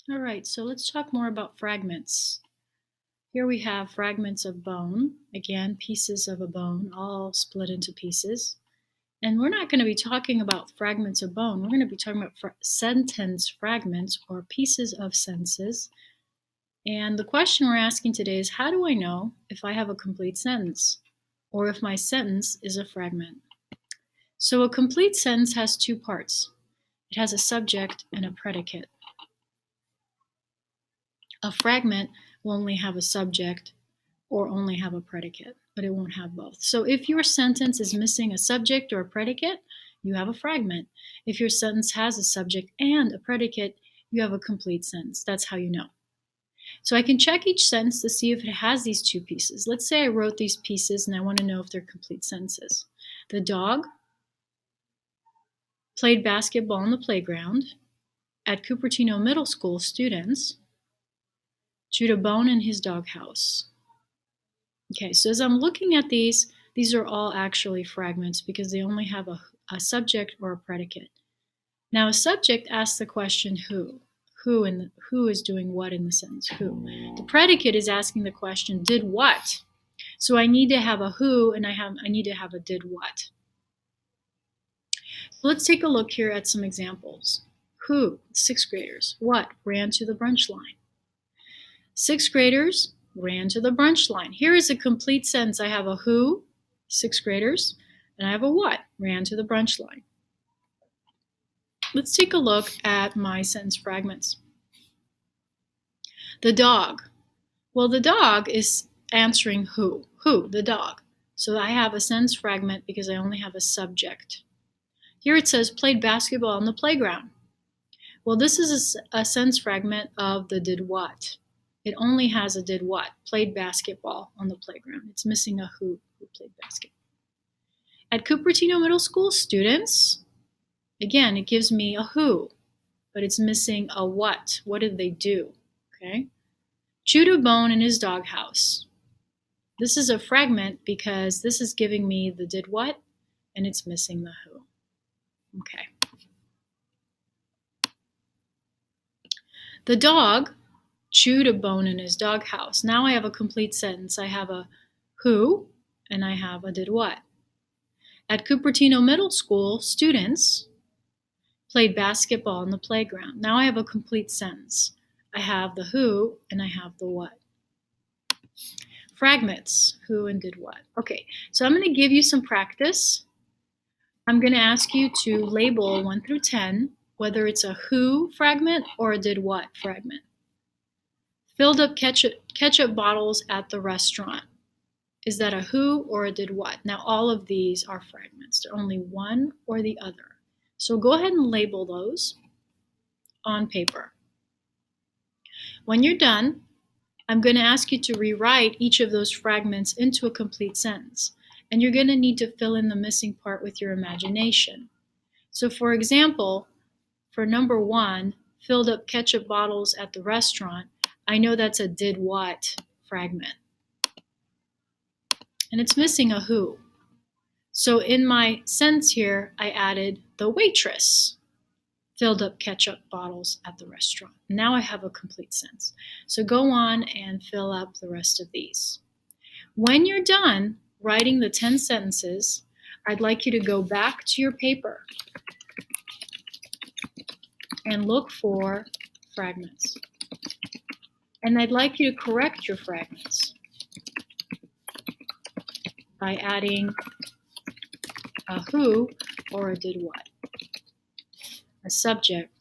All right, so let's talk more about fragments. Here we have fragments of bone, again, pieces of a bone, all split into pieces. And we're not going to be talking about fragments of bone. We're going to be talking about sentence fragments or pieces of sentences. And the question we're asking today is, how do I know if I have a complete sentence or if my sentence is a fragment? So a complete sentence has two parts. It has a subject and a predicate. A fragment will only have a subject or only have a predicate, but it won't have both. So if your sentence is missing a subject or a predicate, you have a fragment. If your sentence has a subject and a predicate, you have a complete sentence. That's how you know. So I can check each sentence to see if it has these two pieces. Let's say I wrote these pieces and I want to know if they're complete sentences. The dog played basketball on the playground. At Cupertino Middle School, students chewed a bone in his doghouse. Okay, so as I'm looking at these are all actually fragments because they only have a subject or a predicate. Now, a subject asks the question who. Who is doing what in the sentence? Who. The predicate is asking the question did what. So I need to have a who and I need to have a did what. So let's take a look here at some examples. Who, sixth graders, what, ran to the brunch line. Sixth graders ran to the brunch line. Here is a complete sentence. I have a who, sixth graders, and I have a what, ran to the brunch line. Let's take a look at my sentence fragments. The dog. Well, the dog is answering who, the dog. So I have a sentence fragment because I only have a subject. Here it says played basketball on the playground. Well, this is a sentence fragment of the did what. It only has a did what, played basketball on the playground. It's missing a who played basketball. At Cupertino Middle School, students, again, it gives me a who, but it's missing a what. What did they do? Okay. Chewed a bone in his doghouse. This is a fragment because this is giving me the did what, and it's missing the who. Okay. The dog chewed a bone in his doghouse. Now I have a complete sentence. I have a who and I have a did what. At Cupertino Middle School, students played basketball on the playground. Now I have a complete sentence. I have the who and I have the what. Fragments, who and did what. Okay, so I'm going to give you some practice. I'm going to ask you to label 1 through 10, whether it's a who fragment or a did what fragment. Filled up ketchup bottles at the restaurant. Is that a who or a did what? Now all of these are fragments. They're only one or the other. So go ahead and label those on paper. When you're done, I'm going to ask you to rewrite each of those fragments into a complete sentence. And you're going to need to fill in the missing part with your imagination. So for example, for number 1, filled up ketchup bottles at the restaurant, I know that's a did what fragment. And it's missing a who. So in my sentence here, I added the waitress filled up ketchup bottles at the restaurant. Now I have a complete sentence. So go on and fill up the rest of these. When you're done writing the 10 sentences, I'd like you to go back to your paper and look for fragments. And I'd like you to correct your fragments by adding a who or a did what, a subject